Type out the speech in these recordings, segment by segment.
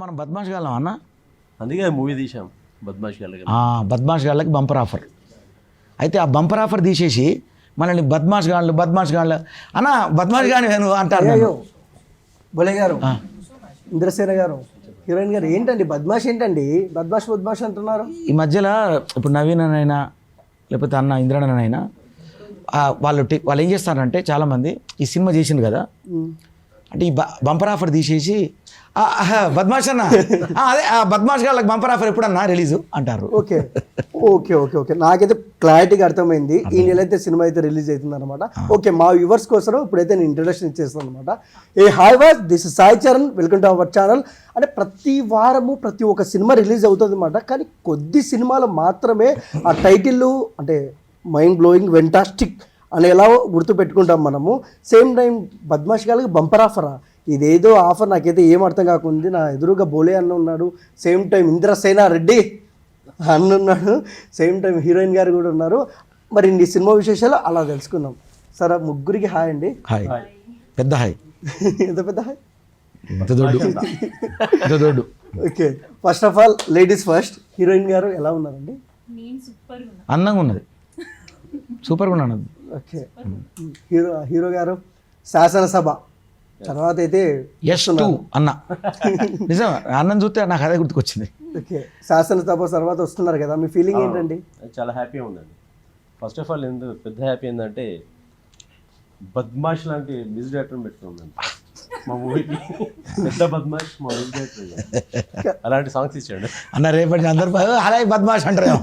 మనం బద్మాష్ గాళ్ళం అన్న, అందుకే మూవీ తీసాం బద్మాష్ గాళ్ళకి. బద్మాష్ గాళ్ళకి బంపర్ ఆఫర్. అయితే ఆ బంపర్ ఆఫర్ తీసేసి మనల్ని బద్మాష్ గాళ్ళు అన్న బద్మాష్ గాని అంటారు. బోలే గారు, ఇంద్రసేన గారు, హీరోయిన్ గారు, ఏంటండి బద్మాష్ ఏంటండి? బద్మాష్ అంటున్నారు. ఈ మధ్యలో ఇప్పుడు నవీన్ అయినా లేకపోతే అన్న ఇంద్రనైనా వాళ్ళు ఏం చేస్తారంటే చాలామంది ఈ సినిమా చేసిండు కదా, అంటే ఈ బంపర్ ఆఫర్ తీసేసి బద్మాష్ అన్న అదే బద్మాష్ గాళ్ళకి బంపర్ ఆఫర్ ఎప్పుడన్నా రిలీజ్ అంటారు. ఓకే ఓకే ఓకే ఓకే నాకైతే క్లారిటీగా అర్థమైంది. ఈ నెల అయితే సినిమా అయితే రిలీజ్ అవుతుంది అనమాట. ఓకే, మా వ్యూవర్స్ కోసం ఇప్పుడైతే నేను ఇంట్రడక్షన్ ఇచ్చేస్తాను అనమాట. Hi was, this is Sai Charan, welcome to our channel. అంటే ప్రతి వారము ప్రతి ఒక్క సినిమా రిలీజ్ అవుతుంది అనమాట. కానీ కొద్ది సినిమాలు మాత్రమే ఆ టైటిల్ అంటే మైండ్ బ్లోయింగ్, వెంటాస్టిక్ అనేలా గుర్తుపెట్టుకుంటాం మనము. సేమ్ టైం బద్మాష్ గాళ్ళకి బంపర్ ఆఫరా? ఇదేదో ఆఫర్ నాకైతే ఏం అర్థం కాకుంది. నా ఎదురుగా బోలే అన్న ఉన్నాడు, సేమ్ టైం ఇంద్రసేన రెడ్డి అన్న ఉన్నాడు, సేమ్ టైం హీరోయిన్ గారు కూడా ఉన్నారు. మరి ఈ సినిమా విశేషాలు అలా తెలుసుకుందాం. సరే, ముగ్గురికి హాయ్ అండి. హాయ్, పెద్ద హాయ్. ఎంత పెద్ద హాయ్? దొడ్డు. Okay, first of all ladies first. Heroine గారు ఎలా ఉన్నారండి? అందంగా ఉన్నది, సూపర్గా ఉన్నాను. ఓకే, హీరో గారు శాసనసభ తర్వాత అయితే అన్న నిజం, అన్నం చూస్తే నాకు అదే గుర్తుకొచ్చింది. ఓకే, శాసనసభ తర్వాత వస్తున్నారు కదా, మీ ఫీలింగ్ ఏంటండి? చాలా హ్యాపీగా ఉందండి. ఫస్ట్ ఆఫ్ ఆల్ ఎందుకు పెద్ద హ్యాపీ ఏంటంటే బద్మాష్ లాంటి మ్యూజిక్ డైరెక్టర్ పెట్టుకుందండి మా మూవీకి. పెద్ద బద్మాష్ మా మ్యూజిక్ డైరెక్టర్, అలాంటి సాంగ్స్ ఇచ్చాడు అన్న. రేపటి అందరు అలా బద్మాష్ అంటారు.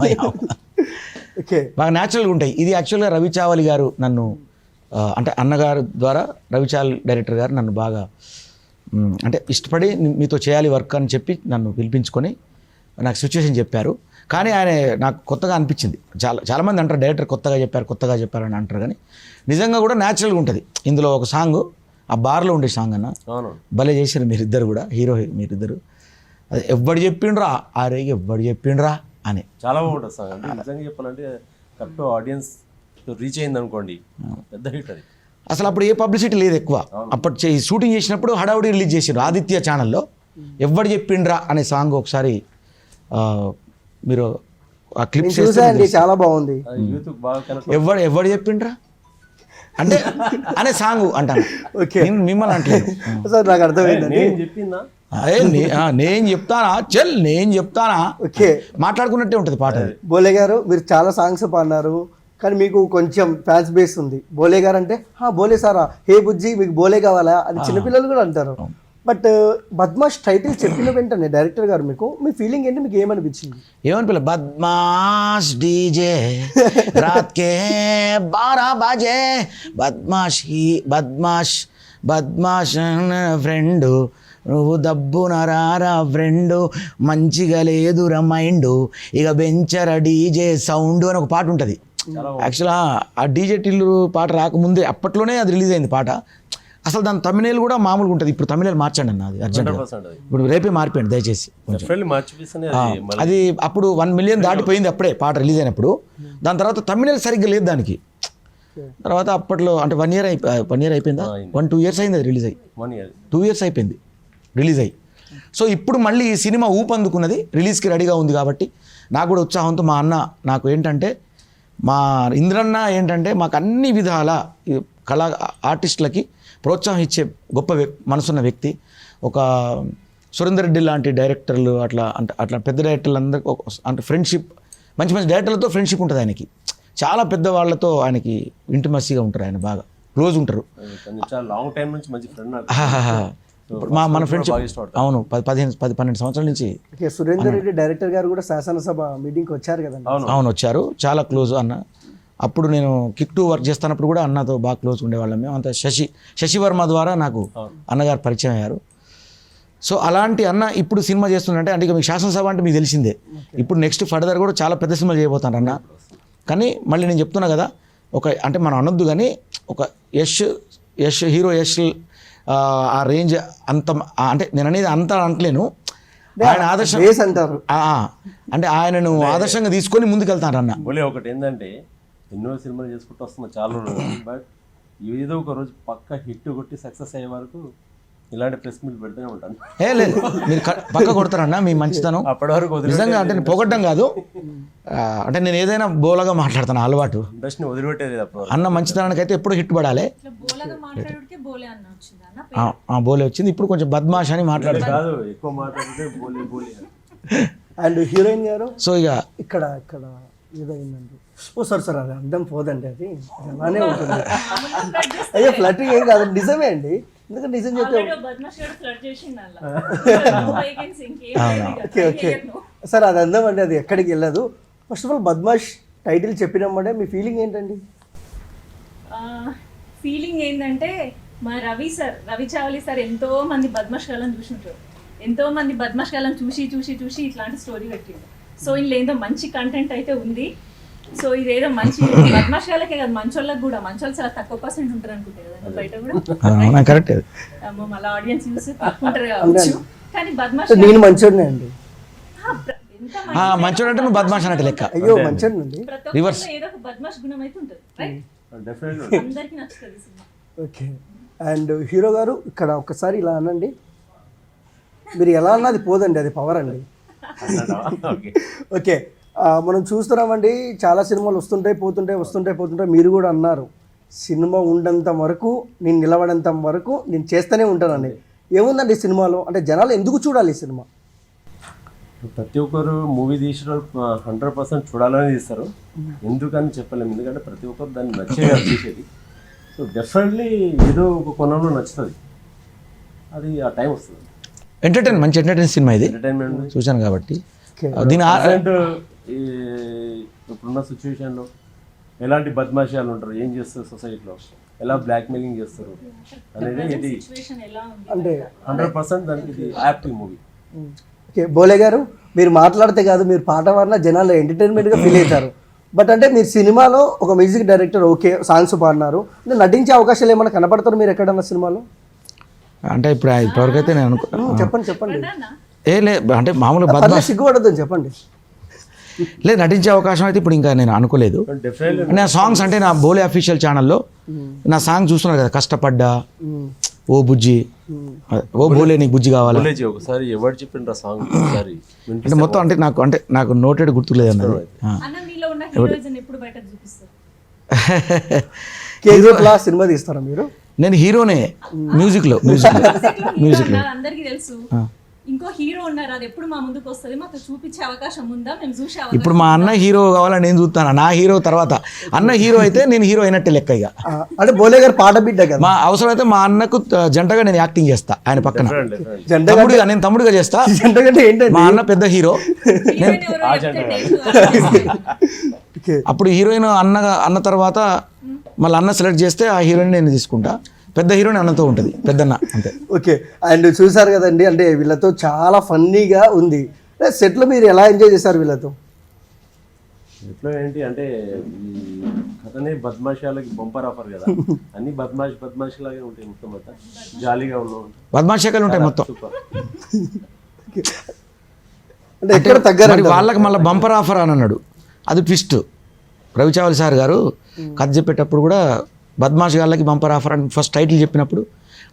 ఓకే, బాగా న్యాచురల్గా ఉంటాయి. ఇది యాక్చువల్గా రవి చావలి గారు నన్ను అంటే అన్నగారు ద్వారా రవి చావలి డైరెక్టర్ గారు నన్ను బాగా అంటే ఇష్టపడి మీతో చేయాలి వర్క్ అని చెప్పి నన్ను పిలిపించుకొని నాకు సిచ్యువేషన్ చెప్పారు. కానీ ఆయన నాకు కొత్తగా అనిపించింది. చాలామంది అంటారు డైరెక్టర్ కొత్తగా చెప్పారు అని అంటారు, కానీ నిజంగా కూడా న్యాచురల్గా ఉంటుంది. ఇందులో ఒక సాంగ్ ఆ బార్లో ఉండే సాంగ్ అన్న, భలే చేశారు మీరిద్దరు కూడా, హీరో మీరిద్దరు. అది ఎవ్వడు చెప్పిండ్రా అరే ఎవ్వడు చెప్పిండ్రా అని చాలా బాగుంటుంది సాంగ్. అంటే నిజంగా చెప్పాలంటే కరెక్ట్ ఆడియన్స్ రీచ్ అయింది అనుకోండి, పెద్ద హిట్ అది. అసలు అప్పుడు ఏ పబ్లిసిటీ లేదు ఎక్కువ. అప్పుడు షూటింగ్ చేసినప్పుడు హడావుడి రిలీజ్ చేసారు ఆదిత్య ఛానల్లో. ఎవ్వడు చెప్పిండ్రా అనే సాంగ్ ఒకసారి మీరు ఆ క్లిప్స్ చూసారండి, చాలా బాగుంది. ఎవ్వడు చెప్పిండ్రా అంటే అనే సాంగ్ అంటాను. ఓకే, మిమ్మల్ని అంటలేదు సార్, నాకు అర్థమైంది. చెప్పిందా నేను చెప్తానా చెల్ నేను చెప్తానా. ఓకే, మాట్లాడుకున్నట్టే ఉంటుంది పాట. బోలే గారు, మీరు చాలా సాంగ్స్ పాడినారు, కానీ మీకు కొంచెం ఫ్యాన్స్ బేస్ ఉంది. బోలే గారు అంటే బోలే సారా, హే బుజ్జి మీకు బోలే కావాలా అని చిన్నపిల్లలు కూడా అంటారు. బట్ బద్మాష్ టైటిల్ చెప్పిన వెంటనే డైరెక్టర్ గారు మీ ఫీలింగ్ ఏంటి? మీకు ఏమనిపించింది? ఏమనిపిల్ల బద్మాష్ డీజే రాత్ కే 12 బజే బద్మాష్ ఫ్రెండు నువ్వు దబ్బున రారా ఫ్రెండు మంచిగా లేదురా మైండు ఇక బెంచరా డీజే సౌండ్ అని ఒక పాట ఉంటుంది. యాక్చువల్గా ఆ డీజే టిల్లు పాట రాకముందే అప్పట్లోనే అది రిలీజ్ అయింది పాట. అసలు దాని తమిళ కూడా మామూలుగా ఉంటుంది. ఇప్పుడు తమిళ మార్చండి అన్న, అది అర్జెంట్గా. ఇప్పుడు రేపే మార్పండి దయచేసి. అది అప్పుడు 1 మిలియన్ దాటిపోయింది అప్పుడే పాట రిలీజ్ అయినప్పుడు. దాని తర్వాత తమిళ సరిగ్గా లేదు దానికి. తర్వాత అప్పట్లో అంటే 1 ఇయర్ అయిపోయిందా, 1-2 ఇయర్స్ అయింది అది రిలీజ్ అయ్యి. 2 ఇయర్స్ అయిపోయింది రిలీజ్ అయ్యి. సో ఇప్పుడు మళ్ళీ ఈ సినిమా ఊపందుకున్నది, రిలీజ్కి రెడీగా ఉంది. కాబట్టి నాకు కూడా ఉత్సాహంతో మా అన్న నాకు ఏంటంటే మా ఇంద్రన్న ఏంటంటే మాకు అన్ని విధాల కళా ఆర్టిస్టులకి ప్రోత్సాహం ఇచ్చే గొప్ప మనసున్న వ్యక్తి. ఒక సురేందర్ రెడ్డి లాంటి డైరెక్టర్లు అట్లా పెద్ద డైరెక్టర్లు అందరికీ అంటే ఫ్రెండ్షిప్, మంచి డైరెక్టర్లతో ఫ్రెండ్షిప్ ఉంటుంది ఆయనకి. చాలా పెద్ద వాళ్ళతో ఆయనకి ఇంటిమసీగా ఉంటారు, ఆయన బాగా క్లోజ్ ఉంటారు. మన ఫ్రెండ్షిప్ అవును 10-12 సంవత్సరాల నుంచి. సురేందర్ రెడ్డి డైరెక్టర్ గారు కూడా శాసనసభ మీటింగ్కి వచ్చారు కదండి? అవును వచ్చారు, చాలా క్లోజ్ అన్న. అప్పుడు నేను కిక్ 2 వర్క్ చేస్తున్నప్పుడు కూడా అన్నతో బాగా క్లోజ్ ఉండేవాళ్ళం మేము అంత. శశివర్మ ద్వారా నాకు అన్నగారు పరిచయం అయ్యారు. సో అలాంటి అన్న ఇప్పుడు సినిమా చేస్తుందంటే అంటే మీకు శాసనసభ అంటే మీకు తెలిసిందే. ఇప్పుడు నెక్స్ట్ ఫర్దర్ కూడా చాలా పెద్ద సినిమాలు చేయబోతాను అన్న. కానీ మళ్ళీ నేను చెప్తున్నా కదా, ఒక అంటే మనం అనొద్దు కానీ ఒక హీరో యష్ ఆ రేంజ్ అంత అంటే నేను అనేది అంత అంటలేను. ఆయన ఆదర్శం అంటారు అంటే ఆయనను ఆదర్శంగా తీసుకొని ముందుకెళ్తాను అన్న. ఒకటి ఏంటంటే ఎన్నో సినిమాలు చేసుకుంటూ వస్తున్నా చాలా రోజులు, బట్ ఏదో ఒక రోజు పక్క హిట్ కొట్టి సక్సెస్ అయ్యే వరకు ఇలాంటి ప్రెస్ మీట్ పెడుతూనే ఉంటాను. ఏ లేదు, మీరు పక్క కొడతారన్న మీ మంచితనం. అప్పటి వరకు నిజంగా అంటే నేను పొగడ్డం కాదు, అంటే నేను ఏదైనా బోలగా మాట్లాడతాను అలవాటు. ఇండస్ట్రీని వదిలిపెట్టేది అప్పుడు. అన్న మంచితనానికి అయితే ఎప్పుడు హిట్ పడాలి. బోలే వచ్చింది, ఇప్పుడు కొంచెం బద్మాష్ అని మాట్లాడతాను. కాదు, ఎక్కువ మాట్లాడితే బోలే బోలే. అండ్ హీరోయిన్ గారు సో ఇక ఇక్కడ ఇక్కడ ఏదైందండి, ఓ సార్ అది అర్థం పోదండి, అది అలానే ఉంటుంది. అయ్యో ఫ్లటింగ్ ఏం కాదు, నిజమే అండి. ఎందుకంటే నిజం చెప్తే ఓకే ఓకే సార్, అది అందం అండి, అది ఎక్కడికి వెళ్ళదు. First of all Badmash title చెప్పినామంటే మీ ఫీలింగ్ ఏంటండి? ఫీలింగ్ ఏంటంటే మా రవి చావలి సార్ ఎంతో మంది బద్మాష్ గాలను చూసింటారు, ఎంతో మంది బద్మాష్ గాలను చూసి ఇట్లాంటి స్టోరీ పెట్టిండు. సో ఇందులో ఏందో మంచి కంటెంట్ అయితే ఉంది. సో ఇదేదో మంచి బద్మాష్ గాలకే కాదు, మంచోళ్ళకి కూడా, మంచోళ్ళు చాలా తక్కువ పర్సెంట్ ఉంటారు అనుకుంటే కదా బయట కూడా. కరెక్ట్. మళ్ళీ ఆడియన్స్ చూసి తక్కువ ఉంటారు కావచ్చు, కానీ బద్మాష్ నేను మంచోడినే అండి. మంచోడు అంటే నువ్వు బద్మాష్ అన్నట్టు లెక్క. అయ్యో మంచోడి నుండి ప్రతి ఒక్కరిలో ఏదో ఒక బద్మాష్ గుణం అయితే ఉంటుంది, రైట్? డెఫినెట్లీ అందరికీ నచ్చుతుంది సినిమా. ఓకే. అండ్ హీరో గారు ఇక్కడ ఒక్కసారి ఇలా అనండి, మీరు ఎలా అన్నది పోదండి, అది పవర్ అండి. ఓకే, మనం చూస్తున్నామండి చాలా సినిమాలు వస్తుంటాయి పోతుంటాయి. మీరు కూడా అన్నారు సినిమా ఉండంత వరకు నేను నిలబడేంత వరకు నేను చేస్తూనే ఉంటానండి. ఏముందండి సినిమాలో, అంటే జనాలు ఎందుకు చూడాలి ఈ సినిమా? ప్రతి ఒక్కరు మూవీ తీసిన 100% చూడాలని తీస్తారు. ఎందుకని చెప్పలేము, ఎందుకంటే ప్రతి ఒక్కరు దాన్ని నచ్చే తీసేది. సో డెఫినెట్లీ ఏదో ఒక కొనంలో నచ్చుతుంది, అది ఆ టైం వస్తుంది. మంచి ఎంటర్టైన్ సినిమా ఇది, ఎంటర్టైన్మెంట్ చూశాను కాబట్టి. దీని ఇప్పుడున్న సిచ్యువేషన్లో ఎలాంటి బద్మాషాలు ఉంటారు, ఏం చేస్తారు సొసైటీలో, ఎలా బ్లాక్మెయిలింగ్ చేస్తారు అనేది ఇది సిచ్యువేషన్ ఎలా ఉంది అంటే 100% దానికి ఇది యాక్టివ్ మూవీ. ఓకే, బోలే గారు మీరు మాట్లాడితే కాదు, మీరు పాట పాడినా జనాలు ఎంటర్టైన్మెంట్గా ఫీల్ అవుతారు. బట్ అంటే మీరు సినిమాలో ఒక మ్యూజిక్ డైరెక్టర్, ఓకే సాంగ్స్ పాడినారు, అంటే నటించే అవకాశాలు ఏమైనా కనపడతారు మీరు ఎక్కడన్నా సినిమాలో? అంటే ఇప్పటివరకు అయితే నేను చెప్పండి. అంటే మామూలుగా బద్మాష్ సిగ్గుపడద్దని చెప్పండి. లేదు, నటించే అవకాశం అయితే ఇప్పుడు ఇంకా నేను అనుకోలేదు. నా సాంగ్స్ అంటే నా బోలే అఫీషియల్ ఛానల్లో నా సాంగ్ చూస్తున్నారు కదా, కష్టపడ్డా, ఓ బుజ్జి, ఓ బోలే నీకు బుజ్జి కావాలి. ఒకసారి ఎవరు చెప్పిండ్రా సాంగ్ ఒకసారి అంటే మొత్తం అంటే నాకు నోటెడ్ గుర్తులేదు అన్నది. అన్న మీలో ఉన్న హీరోయిజం ఎప్పుడు బయట చూపిస్తారు? కేజీఎఫ్ సినిమా తీస్తారా మీరు? నేను హీరోనే మ్యూజిక్లో అందరికీ తెలుసు. ఇంకో హీరో ఉన్నారు, అది ఎప్పుడు మా ముందుకు వస్తుంది, మాకు చూపించే అవకాశం ఉందా? మేము చూసే ఇప్పుడు మా అన్న హీరో కావాలని నేను చూస్తాను, నా హీరో తర్వాత అన్న హీరో అయితే నేను హీరో అయినట్టే లెక్క. ఇక అంటే బోలే గారు పాట బిడ్డ కదా, మా అవసరం అయితే మా అన్నకు జంటగా నేను యాక్టింగ్ చేస్తా, ఆయన పక్కన నేను తమ్ముడుగా చేస్తా. జంటగంటే ఏంటంటే మా అన్న పెద్ద హీరో, అప్పుడు హీరోయిన్ అన్న తర్వాత మళ్ళీ అన్న సెలెక్ట్ చేస్తే ఆ హీరోయిన్ నేను తీసుకుంటా. పెద్ద హీరోయిన్ అన్నతో ఉంటుంది, పెద్దన్న అంతే. ఓకే, అండ్ చూసారు కదండి, అంటే వీళ్ళతో చాలా ఫన్నీగా ఉంది. సెట్లో మీరు ఎలా ఎంజాయ్ చేశారు వీళ్ళతో? సెట్లో ఏంటి అంటే ఈ కథనే బద్మాషాలకి బంపర్ ఆఫర్ కదా, అన్ని బద్మాష్ లాగే ఉంటాయి, మొత్తం అంతా జాలీగా ఉన్నాం, బద్మాషాలు ఉంటాయి మొత్తం. అంటే ఎక్కడ తగ్గారు వాళ్ళకి మళ్ళీ బంపర్ ఆఫర్ అని అన్నాడు, అది ట్విస్ట్. రవిచావలి సార్ గారు కథ చెప్పేటప్పుడు కూడా బద్మాష్ గాళ్ళకి బంపర్ ఆఫర్ అని ఫస్ట్ టైటిల్ చెప్పినప్పుడు,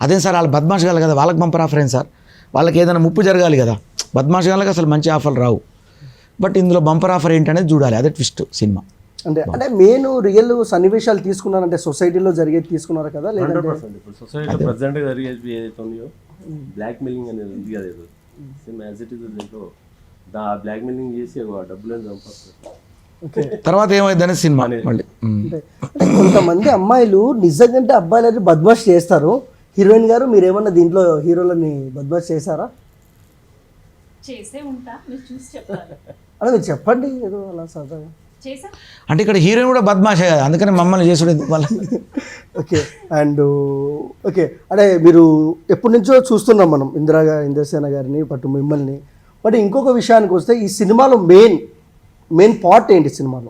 అదే సార్ వాళ్ళు బద్మాష్ గాళ్ళు కదా, వాళ్ళకి బంపర్ ఆఫర్ ఏం సార్, వాళ్ళకి ఏదైనా ముప్పు జరగాలి కదా, బద్మాష్ గాళ్ళకి అసలు మంచి ఆఫర్లు రావు. బట్ ఇందులో బంపర్ ఆఫర్ ఏంటనేది చూడాలి, అదే ట్విస్ట్ సినిమా. అంటే మెయిన్ రియల్ సన్నివేశాలు తీసుకున్నారంటే సొసైటీలో జరిగేది తీసుకున్నారు కదా? 100%. ఇప్పుడు సొసైటీలో ప్రజెంట్గా జరిగేది ఏదైతే ఉన్నాయో బ్లాక్ మెయిలింగ్ అనేది ఉంది కదా, ఏదో సేమ్ యాజ్ ఇట్ ఈస్ దీంట్లో బ్లాక్ మెయిలింగ్ చేసి డబ్బులను చంపేస్తారు. తర్వాత ఏమైందనే సినిమా మళ్ళీ. కొంతమంది అమ్మాయిలు నిజంగా అబ్బాయిలు బద్మాష్ చేస్తారు. హీరోయిన్ గారు మీరేమన్నా దీంట్లో హీరోలని బద్మాష్ చేశారా? చేసే ఉంటా, మీరు చూసి చెప్పాలి. అలా మీరు చెప్పండి ఏదో అలా సరదాగా. అంటే ఇక్కడ హీరోయిన్ కూడా బద్మాషే కదా, అందుకని మమ్మల్ని చేసుడు ఎందుకు వాళ్ళ. ఓకే, అండ్ ఓకే, అంటే మీరు ఎప్పటి నుంచో చూస్తున్నాం మనం ఇంద్రసేన గారిని పట్టు మిమ్మల్ని. బట్ ఇంకొక విషయానికి వస్తే ఈ సినిమాలో మెయిన్ పార్ట్ ఏంటి? సినిమాలో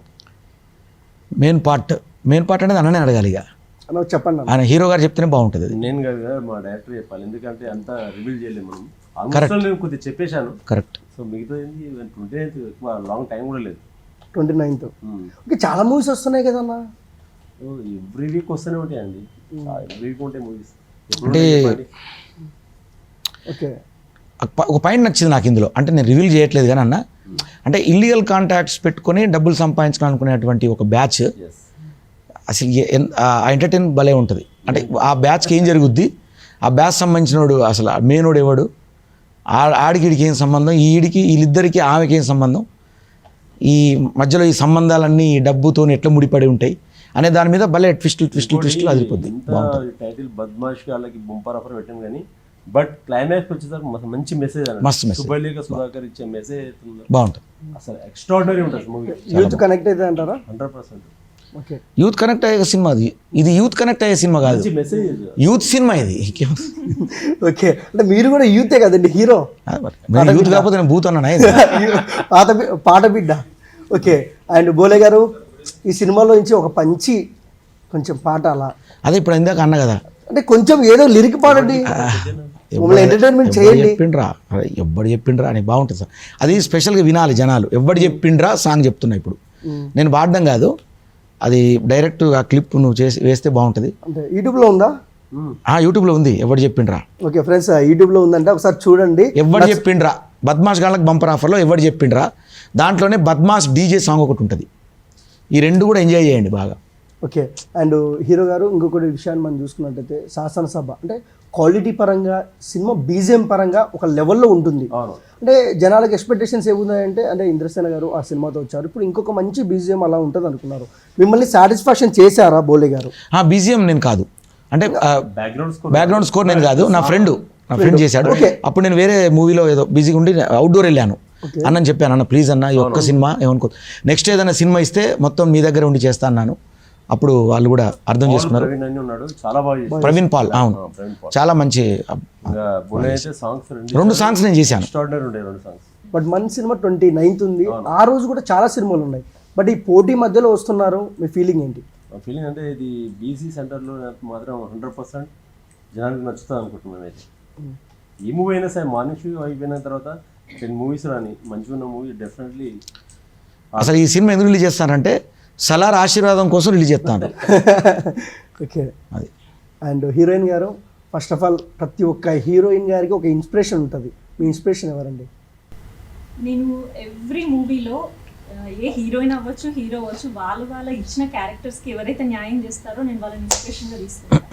మెయిన్ పార్ట్ అనేది అన్ననే అడగాలి. ఇక చెప్పండి, ఆయన హీరో గారు చెప్తేనే బాగుంటుంది. నేను కదా మా డైరెక్టర్ చెప్పాలి, ఎందుకంటే అంతా రివీల్ చేయలేము మనం. నేను కొద్దిగా చెప్పేశాను, కరెక్ట్. సో మిగతా 29th ఎక్కువ లాంగ్ టైం కూడా లేదు. 29th ఓకే, చాలా మూవీస్ వస్తున్నాయి కదన్నా. ఎవ్రీ వీక్ వస్తూనే ఉంటాయండి, ఎవ్రీ వీక్ ఉంటాయి మూవీస్. అంటే ఓకే ఒక పాయింట్ నచ్చింది నాకు ఇందులో, అంటే నేను రివీల్ చేయట్లేదు కానీ అన్న, అంటే ఇల్లీగల్ కాంటాక్ట్స్ పెట్టుకొని డబ్బులు సంపాదించాలనుకునేటువంటి ఒక బ్యాచ్ Yes. అసలు ఆ ఎంటర్టైన్ భలే ఉంటుంది. అంటే ఆ బ్యాచ్కి ఏం జరుగుద్ది, ఆ బ్యాచ్ సంబంధించినోడు అసలు మెయినోడు ఎవడు, ఆడికిడికి ఏం సంబంధం, ఈడికి వీళ్ళిద్దరికి ఆమెకి ఏం సంబంధం, ఈ మధ్యలో ఈ సంబంధాలన్నీ ఈ డబ్బుతో ఎట్లా ముడిపడి ఉంటాయి అనే దాని మీద భలే ట్విస్టులు అదిరిపోద్ది. ఇంత టైటిల్ బద్మాష్ వాళ్ళకి బొంపర్ ఆఫర్ పెట్టాం కానీ బట్ క్లైమాక్స్ వచ్చేసరికి మంచి మెసేజ్ మస్తు message. సుబ్బలేఖ సుధాకర్ ఇచ్చే మెసేజ్ బాగుంటుంది. అసలు ఎక్స్ట్రాడినరీ ఉంటుంది మూవీ. యూత్ కనెక్ట్ అయితే అంటారా? 100% ఓకే యూత్ కనెక్ట్ అయ్యే సినిమా అది, ఇది యూత్ కనెక్ట్ అయ్యే సినిమా కాదు, మంచి మెసేజ్. యూత్ సినిమా ఇది. ఓకే అంటే మీరు కూడా యూతే కదండి హీరో. యూత్ కాకపోతే నేను భూత్ అన్నా పాట బిడ్డ. ఓకే అండ్ బోలే గారు ఈ సినిమాలో నుంచి ఒక పంచి కొంచెం పాట అలా, అదే ఇప్పుడు ఇందాక అన్న కదా, అంటే కొంచెం ఏదో లిరిక్ పాడండి, మమ్మల్ని ఎంటర్టైన్మెంట్ చేయండి. చెప్పిండ్రా ఎవ్వడు చెప్పిండ్రా అని బాగుంటుంది సార్. అది స్పెషల్గా వినాలి జనాలు. ఎవ్వడు చెప్పిండ్రా సాంగ్ చెప్తున్నా ఇప్పుడు, నేను పాడడం కాదు, అది డైరెక్ట్ ఆ క్లిప్ నువ్వు చేసి వేస్తే బాగుంటుంది. అంటే యూట్యూబ్లో ఉందా? యూట్యూబ్లో ఉంది, ఎవడు చెప్పిండ్రా. ఓకే ఫ్రెండ్స్ యూట్యూబ్లో ఉందంటే ఒకసారి చూడండి. ఎవడు చెప్పిండ్రా బద్మాష్ గాళ్ళకి బంపర్ ఆఫర్లో ఎవడు చెప్పిండ్రా, దాంట్లోనే బద్మాష్ డీజే సాంగ్ ఒకటి ఉంటుంది. ఈ రెండు కూడా ఎంజాయ్ చేయండి బాగా. ఓకే అండ్ హీరో గారు ఇంకొకటి విషయాన్ని మనం చూసుకున్నట్టయితే శాసనసభ అంటే క్వాలిటీ పరంగా సినిమా బీజిఎం పరంగా ఒక లెవెల్లో ఉంటుంది. అంటే జనాలకు ఎక్స్పెక్టేషన్స్ ఏమున్నాయంటే అంటే ఇంద్రసేన గారు ఆ సినిమాతో వచ్చారు, ఇప్పుడు ఇంకొక మంచి బీజిఎం అలా ఉంటుంది అనుకున్నారు. మిమ్మల్ని సాటిస్ఫాక్షన్ చేశారా బోలే గారు? బీజిఎం నేను కాదు, అంటే బ్యాక్గ్రౌండ్ స్కోర్ నేను కాదు, నా ఫ్రెండ్ చేశాడు. అప్పుడు నేను వేరే మూవీలో ఏదో బిజీగా ఉండి అవుట్డోర్ వెళ్ళాను. అన్నని చెప్పాను, అన్న ప్లీజ్ అన్న ఈ ఒక్క సినిమా ఏమనుకో, నెక్స్ట్ ఏదైనా సినిమా ఇస్తే మొత్తం మీ దగ్గర ఉండి చేస్తా అన్నాను. అప్పుడు వాళ్ళు కూడా అర్థం చేసుకున్నారు. ప్రవీణ్ పాల్, అవును, చాలా మంచి 2 సాంగ్స్ నేను చేశాను. బట్ మన సినిమా 29th ఉంది, ఆ రోజు కూడా చాలా సినిమాలు ఉన్నాయి, బట్ ఈ పోటీ మధ్యలో వస్తున్నారు, మీ ఫీలింగ్ ఏంటి? ఫీలింగ్ అంటే ఇది బీసీ సెంటర్లో మాత్రం 100% జనానికి నచ్చుతుంది అనుకుంటున్నాం. అయితే ఈ మూవీ అయినా సరే మార్నింగ్ షో అయిపోయిన తర్వాత 10 మూవీస్ రాని మంచిగా ఉన్న మూవీ డెఫినెట్లీ. అసలు ఈ సినిమా ఎందుకు రిలీజ్ చేస్తానంటే సలార్ ఆశీర్వాదం కోసం రిలీజ్ చేస్తాను. ఓకే అది. అండ్ హీరోయిన్ గారు, ఫస్ట్ ఆఫ్ ఆల్ ప్రతి ఒక్క హీరోయిన్ గారికి ఒక ఇన్స్పిరేషన్ ఉంటుంది, మీ ఇన్స్పిరేషన్ ఎవరండి? నేను ఎవ్రీ మూవీలో ఏ హీరోయిన్ అవ్వచ్చు హీరో అవ్వచ్చు వాళ్ళ ఇచ్చిన క్యారెక్టర్స్కి ఎవరైతే న్యాయం చేస్తారో నేను వాళ్ళని ఇన్స్పిరేషన్గా తీసుకుంటాను.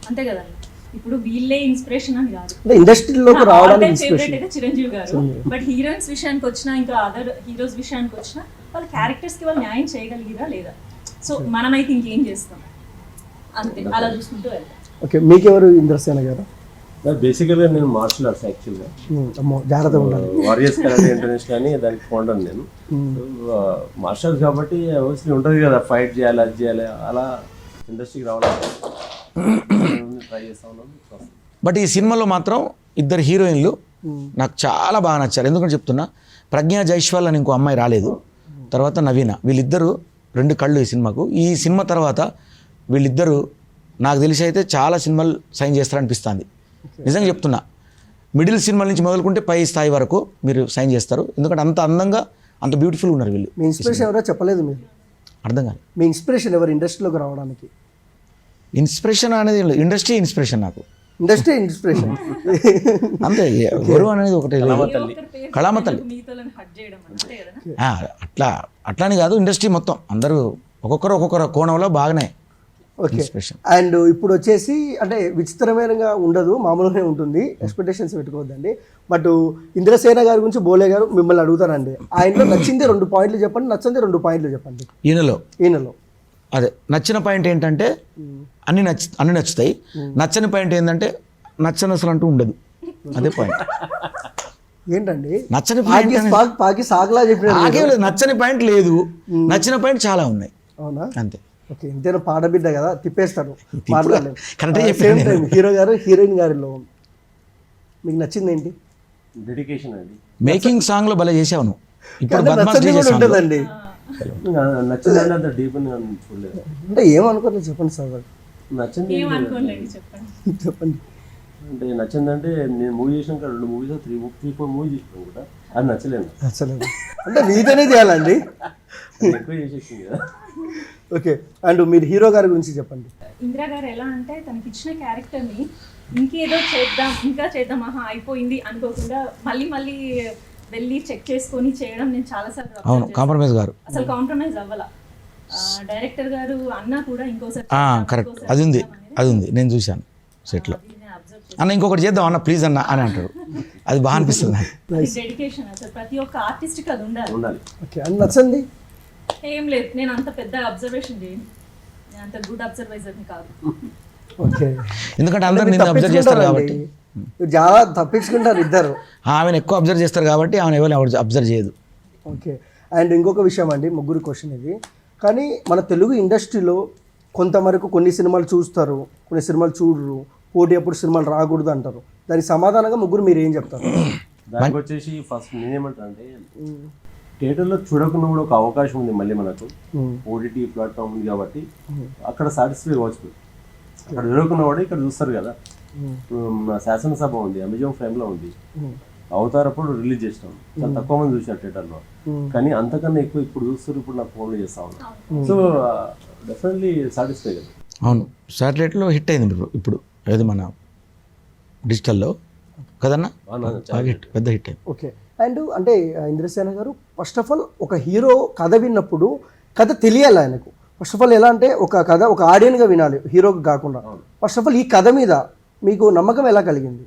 అంతే కదండి, ఇప్పుడు వీళ్ళే ఇన్స్పిరేషన్ అని కాదు, ఇండస్ట్రీలోకి రావడానికి ఫేవరెట్ అయితే చిరంజీవి గారు. బట్ హీరోయిన్స్ విషయానికి వచ్చినా ఇంకా అదర్ హీరోస్ విషయానికి వచ్చినా వాళ్ళ క్యారెక్టర్స్కి వాళ్ళు న్యాయం చేయగలిగిరా లేదా, సో మనమైతే ఇంకేం చేస్తాం, అంతే అలా చూసుకుంటూ వెళ్తాం. ఓకే మీకెవరు ఇంద్రసేన గారు? బేసికల్గా నేను మార్షల్ ఆర్ట్స్ యాక్చువల్గా, జాగ్రత్తగా ఉండాలి, వారియర్స్ కరాటే ఇంటర్నేషనల్ అని దానికి ఫౌండర్ నేను. మార్షల్ ఆర్ట్స్ కాబట్టి అవసరం ఉంటుంది కదా, ఫైట్ చేయాలి అది చేయాలి, అలా ఇండస్ట్రీకి రావడానికి ట్రై చేస్తా ఉన్నాను. బట్ ఈ సినిమాలో మాత్రం 2 హీరోయిన్లు నాకు చాలా బాగా నచ్చారు. ఎందుకంటే చెప్తున్నా, ప్రజ్ఞా జైస్వాల్ అని ఇంకో అమ్మాయి రాలేదు, తర్వాత నవీన, వీళ్ళిద్దరూ 2 కళ్ళు ఈ సినిమాకు. ఈ సినిమా తర్వాత వీళ్ళిద్దరూ నాకు తెలిసి అయితే చాలా సినిమాలు సైన్ చేస్తారనిపిస్తుంది. నిజంగా చెప్తున్నా, మిడిల్ సినిమాల నుంచి మొదలుకుంటే పై స్థాయి వరకు మీరు సైన్ చేస్తారు. ఎందుకంటే అంత అందంగా అంత బ్యూటిఫుల్ ఉన్నారు వీళ్ళు. మీ ఇన్స్పిరేషన్ ఎవరో చెప్పలేదు మీరు? అర్థం కాదు. మీ ఇన్స్పిరేషన్ ఎవరు ఇండస్ట్రీలోకి రావడానికి? ఇన్స్పిరేషన్ అనేది ఇండస్ట్రీ ఇన్స్పిరేషన్, నాకు ఇండస్ట్రీ ఇన్స్పిరేషన్ అంతే. గురువు అనేది ఒకటి, కళామ తల్లి. అట్లాని కాదు, ఇండస్ట్రీ మొత్తం అందరూ ఒక్కొక్కరు కోణంలో బాగానే. ఓకే అండ్ ఇప్పుడు వచ్చేసి అంటే విచిత్రమైనగా ఉండదు, మామూలుగానే ఉంటుంది, ఎక్స్పెక్టేషన్స్ పెట్టుకోవద్దండి. బట్ ఇంద్రసేన గారి గురించి బోలే గారు మిమ్మల్ని అడుగుతారండి, ఆయనలో నచ్చింది 2 పాయింట్లు చెప్పండి, నచ్చింది 2 పాయింట్లు చెప్పండి. ఈయనలో అదే నచ్చిన పాయింట్ ఏంటంటే అన్ని నచ్చుతాయి, నచ్చని పాయింట్ ఏంటంటే నచ్చని అసలు అంటూ ఉండదు, అదే పాయింట్. ఏంటండి నచ్చని పాయింట్? పాకి సాగలా చెప్పిన నచ్చని పాయింట్ లేదు, నచ్చిన పాయింట్ చాలా ఉన్నాయి. అవునా? అంతే. ఓకే ఇంతేనా, పాడబిడ్డ కదా తిప్పేస్తాడు. కరెక్ట్. హీరో గారు హీరోయిన్ గారిలో మీకు నచ్చింది ఏంటి? డెడికేషన్ అండి. మేకింగ్ సాంగ్ లో భలే చేసావు నువ్వు. ఇప్పుడు ఉంటుందండి, నచ్చిందండి, అంత డీప్ చూడలేదు అంటే ఏమనుకోలేదు చెప్పండి సార్. నచ్చింది చెప్పండి. అంటే నచ్చిందంటే నేను మూవీ చేసిన 2 మూవీస్ 3-4 మూవీ చేసినాను కూడా, అది నచ్చలేదు. అంటే మీతోనే చేయాలండి, ఎక్కువ చేసేసింది కదా. ఓకే అండ్ మీరు హీరో గారి గురించి చెప్పండి. ఇందిరా గారు ఎలా అంటే తనకి ఇచ్చిన క్యారెక్టర్ని ఇంకేదో చేద్దాం ఇంకా చేద్దాం అయిపోయింది అనుకోకుండా మళ్ళీ మళ్ళీ వెళ్ళి చెక్ చేసుకొని చేయడం నేను చాలాసార్లు observe అవును చేశాను. కాంప్రమైజ్ గారు అసలు కాంప్రమైజ్ అవ్వాల. డైరెక్టర్ గారు అన్నా కూడా ఇంకోసారి కరెక్ట్ ఇంకోసారి అది ఉంది చేద్దాం అనేది అది ఉంది నేను చూశాను సెట్లో. అది నేను observe చేశాను. అన్న ఇంకొకటి చేద్దాం అన్న ప్లీజ్ అన్న అని అంటాడు. అది బాగా అనిపిస్తుంది నాకు. అది డెడికేషన్ అసలు ప్రతి ఒక్క ఆర్టిస్ట్కి అది ఉండాలి. ఉండాలి. ఓకే అని నచ్చండి. ఏం లేదు, నేను అంత పెద్ద అబ్జర్వేషన్ చేయను, నేను అంత గుడ్ అబ్జర్వైజర్ని కాదు. ఓకే ఎందుకంటే అందరు నిన్ను అబ్జర్వ్ చేస్తారు కాబట్టి. మీరు చాలా తప్పించుకుంటారు ఇద్దరు. ఆమెను ఎక్కువ అబ్జర్వ్ చేస్తారు కాబట్టి ఆమెను ఎవరు అబ్జర్వ్ చేయదు. ఓకే అండ్ ఇంకొక విషయం అండి, ముగ్గురు క్వశ్చన్ ఇది. కానీ మన తెలుగు ఇండస్ట్రీలో కొంతవరకు కొన్ని సినిమాలు చూస్తారు, కొన్ని సినిమాలు చూడరు, పోటీ అప్పుడు సినిమాలు రాకూడదు అంటారు. దానికి సమాధానంగా ముగ్గురు మీరు ఏం చెప్తారు? దానికి వచ్చేసి ఫస్ట్ నేనేమంటా అంటే థియేటర్లో చూడకుండా కూడా ఒక అవకాశం ఉంది మళ్ళీ మనకు. ఓటీటీ ప్లాట్ఫామ్ ఉంది కాబట్టి అక్కడ సాటిస్ఫై అవ్వచ్చు. అక్కడ చూడకుండా కూడా ఇక్కడ చూస్తారు కదా. మన శాసనసభ ఉంది, అమెజాన్ ప్రైమ్లో ఉంది, అవతార్ అప్పుడు రిలీజ్ చేసినాం, చాలా తక్కువ మంది చూసారు థియేటర్లో. కానీ అంతకన్నా ఎక్కువ ఇప్పుడు చూస్తారు, ఇప్పుడు నాకు ఫోన్లో చేస్తా ఉన్నాను. సో డెఫినెట్లీ సాటిస్ఫై కదా. అవును శాటిలైట్లో హిట్ అయింది ఇప్పుడు ఏది మన డిజిటల్లో కదన్నా బాగా హిట్, పెద్ద హిట్ అయింది. ఓకే అండ్ అంటే ఇంద్రసేన గారు ఫస్ట్ ఆఫ్ ఆల్ ఒక హీరో కథ విన్నప్పుడు కథ తెలియాలి ఆయనకు. ఫస్ట్ ఆఫ్ ఆల్ ఎలా అంటే ఒక కథ ఒక ఆడియన్గా వినాలి, హీరోకి కాకుండా. ఫస్ట్ ఆఫ్ ఆల్ ఈ కథ మీద మీకు నమ్మకం ఎలా కలిగింది?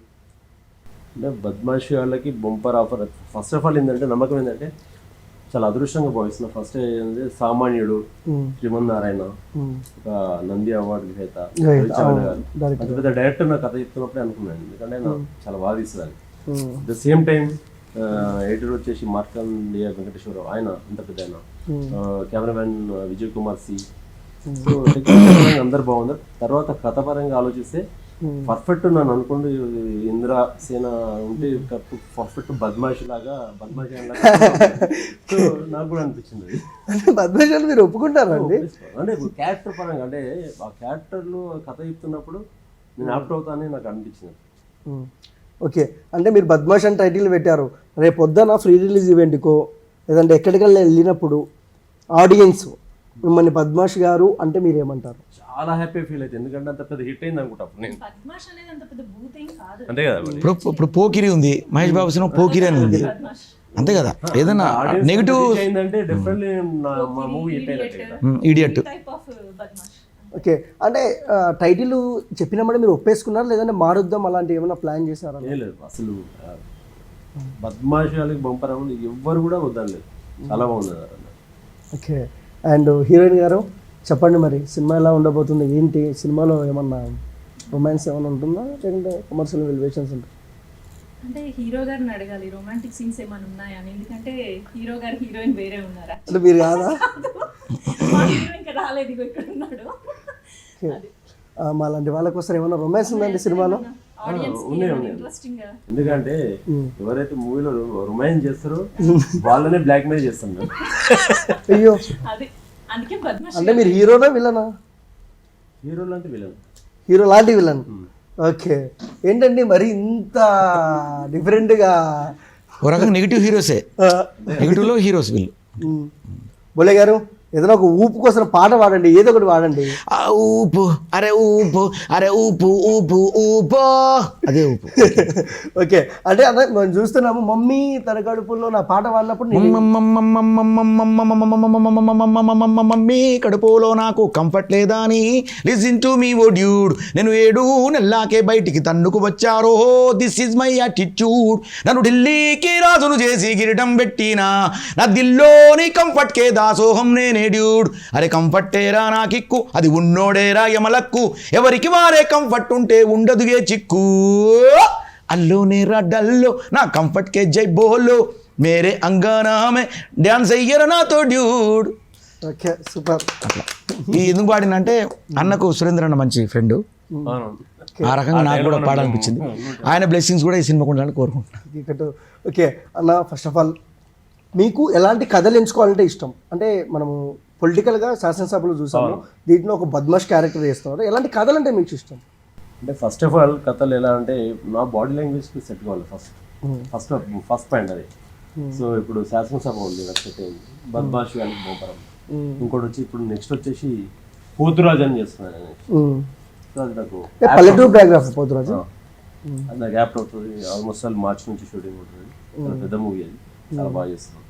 అంటే బద్మాషి వాళ్ళకి bumper offer. First of all ఏంటంటే నమ్మకం ఏంటంటే చాలా అదృష్టంగా భావిస్తున్నా. ఫస్ట్ ఏంటంటే సామాన్యుడు, శ్రీమన్నారాయణ, ఒక నంది అవార్డు విజేత పెద్ద పెద్ద డైరెక్టర్ నా కథ చెప్తున్నప్పుడే అనుకున్నాను, ఎందుకంటే నాకు చాలా బాగా తీస్తుంది. ద సేమ్ టైం ఎడిటర్ వచ్చేసి మార్కండేయ వెంకటేశ్వరరావు, ఆయన ఇంత పెద్ద ఆయన, cameraman Vijay Kumar C. So technical అందరు బాగున్నారు. తర్వాత కథ పరంగా ఆలోచిస్తే పర్ఫెక్ట్ నన్ను అనుకోండి ఇంద్రసేన ఉంటే పర్ఫెక్ట్ బద్మాషి లాగా సో నాకు కూడా అనిపించింది. అంటే బద్మాషి మీరు ఒప్పుకుంటారండి? అంటే క్యారెక్టర్ పరంగా అంటే ఆ క్యారెక్టర్లు కథ చెప్తున్నప్పుడు నేను యాక్ట్ అవుతానని నాకు అనిపించింది. ఓకే అంటే మీరు బద్మాష్ అని టైటిల్ పెట్టారు. రేపు పొద్దున ఫ్రీ రిలీజ్ ఈవెంట్కో లేదంటే ఎక్కడికల్లా వెళ్ళినప్పుడు ఆడియన్స్ మిమ్మల్ని బద్మాష్ గారు అంటే మీరేమంటారు? చాలా హ్యాపీ ఫీల్ అయితే, ఎందుకంటే అంత పెద్ద హిట్ అయింది అనుకుంటా నేను. బద్మాష్ అనేది అంత పెద్ద భూత్ ఏం కాదు. అంతే కదా. ఇప్పుడు పోకిరి ఉంది, మహేష్ బాబు సినిమా పోకిరి అని ఉంది, అంతే కదా. ఏదైనా నెగిటివ్ అయిందంటే డెఫినెట్లీ మా మూవీ హిట్ అయినట్టే కదా. Idiot type of Badmash. Okay అంటే టైటిల్ చెప్పినప్పుడు మీరు ఒప్పేసుకున్నారు లేదంటే మారుద్దాం అలాంటి ఏమైనా ప్లాన్ చేశారా? ఏం లేదు అసలు. బద్మాషి వాళ్ళకి బంపర్ అవ్వదు ఎవ్వరు కూడా వద్దలేదు, చాలా బాగుంది. ఓకే అండ్ హీరోయిన్ గారు చెప్పండి, మరి సినిమా ఎలా ఉండబోతుంది ఏంటి? సినిమాలో ఏమన్నా రొమాన్స్ ఏమైనా ఉంటుందా లేదంటే కమర్షియల్ వెలివేషన్స్ ఉంటాయి? అంటే హీరో గారిని అడగాలి రొమాంటిక్ సీన్స్ ఏమైనా ఉన్నాయా అని, ఎందుకంటే హీరో గారు హీరోయిన్ వేరే ఉన్నారా. అంటే మీరు కాదా? మా హీరో ఇంకా రాలేదు, ఇగో ఇక్కడ ఉన్నాడు. మా లాంటి వాళ్ళ కోసం ఏమైనా రొమాన్స్ ఉందండి సినిమాలో? ఆడియన్స్ ఇంట్రెస్టింగ్ గా. ఎందుకంటే ఎవరైతే మూవీలో రొమాన్స్ చేస్తారో వాళ్ళనే బ్లాక్ మెయిల్ చేస్తాం మేము. అయ్యో అది అందుకే బద్మాష్. అంటే మీరు హీరోనా విలనా? హీరోలు అంటే విలన్. హీరో లాంటి విలన్. ఓకే ఏంటండి మరి ఇంత డిఫరెంట్గా? ఒక రకంగా నెగిటివ్ హీరోసే, నెగిటివ్లో హీరోస్ వీళ్ళు. బోలే గారు ఏదైనా ఒక ఊపు కోసం పాట పాడండి, ఏదో ఒకటి పాడండి. ఆ ఊపు అరే ఊపు అరే ఊపు ఊపు ఊపో, అదే ఊపు. ఓకే అంటే అదే మనం చూస్తున్నాము మమ్మీ తన కడుపులో నా పాట పాడినప్పుడు మమ్మీ కడుపులో నాకు కంఫర్ట్ లేదా అని listen to me oh dude, నేను 7 నెలలాకే బయటికి తన్నుకు వచ్చారో, దిస్ ఈజ్ మై యాటిట్యూడ్, నన్ను ఢిల్లీకి రాజును చేసి గిరిటం పెట్టినా, నా దిల్లోని కంఫర్ట్ కే దాసోహం నేనే డ్యూడ్, అరే కంఫర్టేరా నా కిక్కు, అది ఉన్నోడేరా యమలక్కు, ఎవరికి వారే కంఫర్ట్ ఉంటే ఉండదు ఏ చిక్కు, అల్లో నేరా డల్లో నా కంఫర్ట్ కే జై బోలో, మేరే అంగానా మే డ్యాన్స్ అయ్యరా నాతో డ్యూడ్. Okay super. ఈ ఎందుకు పాడినంటే అన్నకు సురేంద్ర అన్న మంచి ఫ్రెండ్, ఆ రకంగా నాకు కూడా పాడాలనిపించింది. ఆయన బ్లెస్సింగ్స్ కూడా ఈ సినిమాకు ఉండాలని కోరుకుంటున్నాను. ఓకే అన్న ఫస్ట్ ఆఫ్ ఆల్ మీకు ఎలాంటి కథలు ఎంచుకోవాలంటే ఇష్టం? అంటే మనము పొలిటికల్గా శాసనసభలో చూసాము, దీంట్లో ఒక బద్మాష్ క్యారెక్టర్ చేస్తున్నారు, ఎలాంటి కథలు అంటే మీకు ఇష్టం? అంటే ఫస్ట్ ఆఫ్ ఆల్ కథలు ఎలా అంటే నా బాడీ లాంగ్వేజ్కి సెట్ కావాలి ఫస్ట్ పాయింట్ అది. సో ఇప్పుడు శాసనసభ ఉంది, నాకు సెట్ అయింది. బద్మాషి అని బొంపరం. ఇంకోటి వచ్చి ఇప్పుడు నెక్స్ట్ వచ్చేసి పోతురాజు అని చేస్తున్నాను. సో అది నాకు పల్లెటూరు బ్యాక్గ్రౌండ్ పోతురాజు. అది గ్యాప్ అవుతుంది. ఆల్మోస్ట్ ఆల్ మార్చ్ నుంచి షూటింగ్ ఉంటుంది. చాలా పెద్ద మూవీ అది, చాలా బాగా చేస్తాం.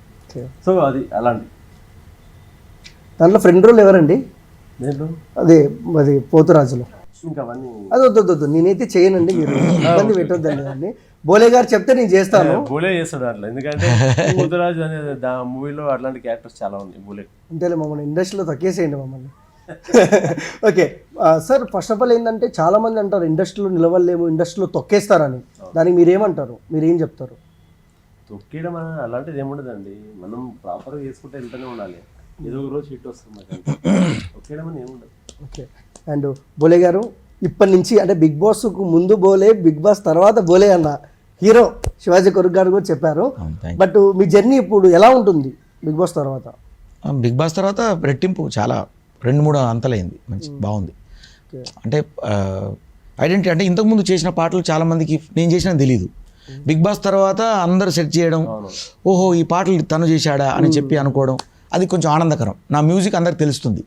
సో అది అలాంటి దాంట్లో ఫ్రెండ్ రోల్ ఎవరండి? దేంట్లో అదే అది పోతురాజులో. ఇంకా అవన్నీ అది వద్దు నేనైతే చేయనండి, మీరు ఇబ్బంది పెట్టొద్దండి దాన్ని. బోలే గారు చెప్తే నేను చేస్తాను. బోలే చేస్తాడు అట్లా, ఎందుకంటే ముద్దురాజు అనే మూవీలో అట్లాంటి క్యారెక్టర్స్ చాలా ఉన్నాయి. బోలే అంతేలే, మమ్మల్ని ఇండస్ట్రీలో తొక్కేసేయండి మమ్మల్ని. Okay sir, first of all ఏంటంటే చాలా మంది అంటారు ఇండస్ట్రీలో నిలవలేము, ఇండస్ట్రీలో తొక్కేస్తారని. దానికి మీరేమంటారు, మీరేం చెప్తారు? తొక్కేయడం అలాంటిది ఏముండదండి, మనం ప్రాపర్గా చేసుకుంటే వెళ్తూనే ఉండాలి. ఏదో ఒక రోజు హిట్ వస్తుంది మాకు, తొక్కేయడం అని ఏముండదు. ఓకే, అండ్ బోలే గారు ఇప్పటి నుంచి అంటే బిగ్ బాస్కు ముందు బోలే, బిగ్ బాస్ తర్వాత బోలే అన్న హీరో శివాజీ కొరుక్ గారు కూడా చెప్పారు. బట్ మీ జర్నీ ఇప్పుడు ఎలా ఉంటుంది బిగ్ బాస్ తర్వాత? బిగ్ బాస్ తర్వాత రెట్టింపు చాలా 2-3 అంతలైంది, మంచి బాగుంది. అంటే ఐడెంటిటీ అంటే ఇంతకుముందు చేసిన పాటలు చాలామందికి నేను చేసినా తెలీదు. బిగ్ బాస్ తర్వాత అందరూ సెట్ చేయడం, ఓహో ఈ పాటలు తను చేశాడా అని చెప్పి అనుకోవడం, అది కొంచెం ఆనందకరం. నా మ్యూజిక్ అందరికి తెలుస్తుంది,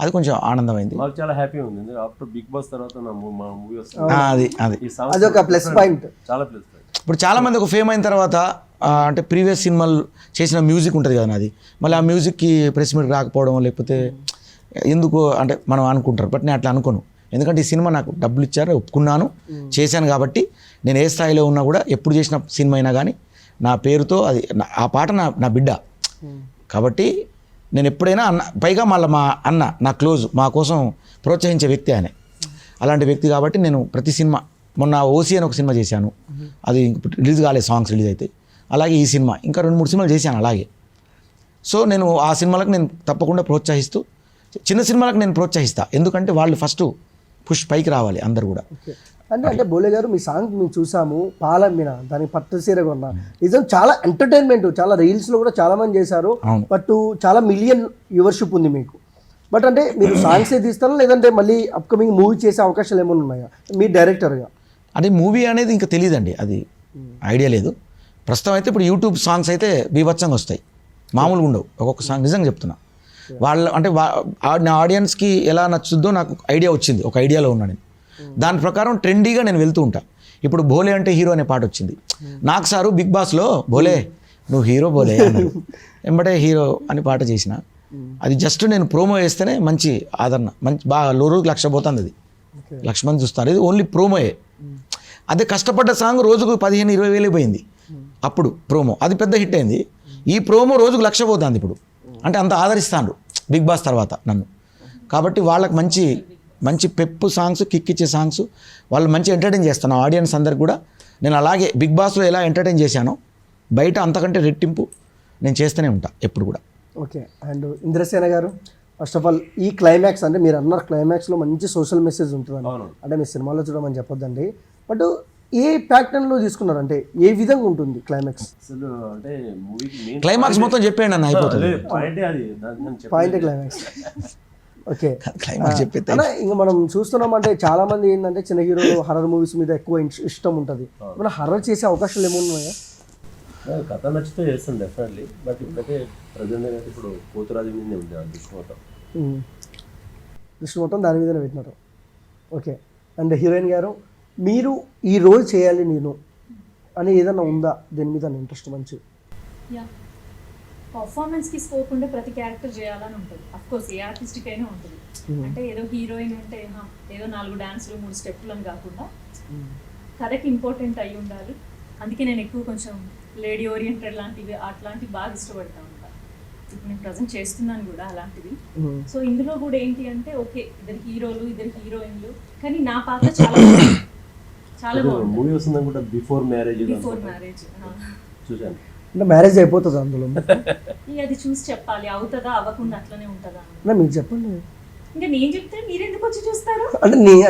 అది కొంచెం ఆనందమైంది. మాకు చాలా హ్యాపీ ఉంది. ఆఫ్టర్ బిగ్ బాస్ తర్వాత మా మూవీ వస్తుంది, అది ఒక ప్లస్ పాయింట్, చాలా ప్లస్ పాయింట్. ఇప్పుడు చాలామంది ఒక ఫేమ్ అయిన తర్వాత అంటే ప్రీవియస్ సినిమాలు చేసిన మ్యూజిక్ ఉంటుంది కదా నాది, మళ్ళీ ఆ మ్యూజిక్కి ప్రెస్ మీట్ రాకపోవడం లేకపోతే ఎందుకు అంటే మనం అనుకుంటారు. బట్ నేను అట్లా అనుకోను, ఎందుకంటే ఈ సినిమా నాకు డబ్బులు ఇచ్చారు, ఒప్పుకున్నాను, చేశాను. కాబట్టి నేను ఏ స్థాయిలో ఉన్నా కూడా ఎప్పుడు చేసిన సినిమా అయినా కానీ నా పేరుతో అది ఆ పాట నా బిడ్డ కాబట్టి నేను ఎప్పుడైనా అన్న, పైగా మళ్ళీ మా అన్న నా క్లోజ్, మా కోసం ప్రోత్సహించే వ్యక్తి ఆయన, అలాంటి వ్యక్తి. కాబట్టి నేను ప్రతి సినిమా, మొన్న ఓసీ అని ఒక సినిమా చేశాను, అది రిలీజ్ కాలేదు, సాంగ్స్ రిలీజ్ అయితే. అలాగే ఈ సినిమా ఇంకా 2-3 సినిమాలు చేశాను అలాగే. సో నేను ఆ సినిమాలకు నేను తప్పకుండా ప్రోత్సహిస్తూ, చిన్న సినిమాలకు నేను ప్రోత్సహిస్తా, ఎందుకంటే వాళ్ళు ఫస్ట్ పుష్ పైకి రావాలి అందరు కూడా. అంటే బోలే గారు మీ సాంగ్ మేము చూసాము, పాలమ్మిన దానికి పట్టు సీర కొన్నా, నిజం చాలా ఎంటర్టైన్మెంట్, చాలా రీల్స్లో కూడా చాలా మంది చేశారు. బట్ చాలా మిలియన్ వ్యూవర్షిప్ ఉంది మీకు. బట్ అంటే మీరు సాంగ్సే తీస్తారా లేదంటే మళ్ళీ అప్కమింగ్ మూవీ చేసే అవకాశాలు ఏమైనా ఉన్నాయా మీ డైరెక్టర్గా? అది మూవీ అనేది ఇంకా తెలియదండి, అది ఐడియా లేదు. ప్రస్తుతం అయితే ఇప్పుడు యూట్యూబ్ సాంగ్స్ అయితే బీభత్సంగా వస్తాయి, మామూలుగా ఉండవు. ఒక్కొక్క సాంగ్ నిజంగా చెప్తున్నా, వాళ్ళ అంటే నా ఆడియన్స్కి ఎలా నచ్చుద్దో నాకు ఐడియా వచ్చింది, ఒక ఐడియాలో ఉన్నా నేను. దాని ప్రకారం ట్రెండీగా నేను వెళ్తూ ఉంటా. ఇప్పుడు భోలే అంటే హీరో అనే పాట వచ్చింది నాకు, సారు బిగ్ బాస్లో భోలే నువ్వు హీరో భోలే అన్నారు, వెంబడే హీరో అని పాట చేసిన. అది జస్ట్ నేను ప్రోమో వేస్తేనే మంచి ఆదరణ, మంచి బాగా రోజుకి 1,00,000 పోతుంది, అది 1,00,000 మంది చూస్తారు. ఇది ఓన్లీ ప్రోమోయే. అదే కష్టపడ్డ సాంగ్ రోజుకు 15-20 వేలు పోయింది అప్పుడు ప్రోమో, అది పెద్ద హిట్ అయింది. ఈ ప్రోమో రోజుకు 1,00,000 పోతుంది ఇప్పుడు, అంటే అంత ఆదరిస్తాను బిగ్ బాస్ తర్వాత నన్ను. కాబట్టి వాళ్ళకి మంచి మంచి పెప్పు సాంగ్స్, కిక్ ఇచ్చే సాంగ్స్, వాళ్ళు మంచి ఎంటర్టైన్ చేస్తాను ఆడియన్స్ అందరికి కూడా. నేను అలాగే బిగ్ బాస్లో ఎలా ఎంటర్టైన్ చేశానో బయట అంతకంటే రెట్టింపు నేను చేస్తూనే ఉంటా ఎప్పుడు కూడా. ఓకే, అండ్ ఇంద్రసేన గారు, ఫస్ట్ ఆఫ్ ఆల్ ఈ క్లైమాక్స్ అంటే మీరు అన్నారు క్లైమాక్స్లో మంచి సోషల్ మెసేజ్ ఉంటుందని, అంటే మీ సినిమాలో చూడమని చెప్పొద్దండి, బట్ ఏ ప్యాటర్న్లో తీసుకున్నారు, అంటే ఏ విధంగా ఉంటుంది క్లైమాక్స్? అసలు అంటే మూవీకి క్లైమాక్స్ మొత్తం చెప్పేయండి అన్న, అయిపోతుంది పాయింట్ క్లైమాక్స్. ఓకే, క్లైమాక్స్ చెప్పేది ఇంకా మనం చూస్తున్నాం అంటే చాలా మంది ఏంటంటే చిన్న హీరోలు హర్రర్ మూవీస్ మీద ఎక్కువ ఇష్టం ఉంటుంది. మన హర్రర్ చేసే అవకాశాలు ఏమున్నాయా? కథ నచ్చితే చేస్తాను డెఫినెట్లీ, బట్ ఇప్పుడైతే ప్రజెంట్ అయితే ఇప్పుడు పోతురాజు మీదనే ఉంది దృష్టి మొత్తం దాని మీదనే పెట్టినారు. ఓకే, అండ్ హీరోయిన్ గారు, మీరు ఈ రోల్ చేయాలి నేను అని ఏదైనా ఉందా దీని మీద ఇంట్రెస్ట్? మంచి పర్ఫార్మెన్స్కి స్కోప్ ఉంటే ప్రతి క్యారెక్టర్ చేయాలని ఉంటుంది, అఫ్కోర్స్ ఏ ఆర్టిస్ట్కి అయినా ఉంటుంది. అంటే ఏదో హీరోయిన్ అంటే ఏదో 4 డాన్సులు 3 స్టెప్పులు అని కాకుండా కథకి ఇంపార్టెంట్ అయి ఉండాలి. అందుకే నేను ఎక్కువ కొంచెం లేడీ ఓరియంటెడ్ లాంటివి అట్లాంటివి బాగా ఇష్టపడతా ఉంటాను. ఇప్పుడు నేను ప్రజెంట్ చేస్తున్నాను కూడా అలాంటివి. సో ఇందులో కూడా ఏంటి అంటే ఓకే, ఇద్దరు హీరోలు, ఇద్దరు హీరోయిన్లు, కానీ నా పాత్ర చాలా చాలా బాగుంది. మూవీ వస్తుంది కూడా బిఫోర్ మ్యారేజ్ చూసాను, అంటే మ్యారేజ్ అయిపోతుంది అందులో. ఇక అది చూసి చెప్పాలి, అవుతుందా అవ్వకుండా అట్లనే ఉంటుందా మీరు చెప్పండి. ఇంకా నేను చెప్తే మీరు ఎందుకు వచ్చి చూస్తారు?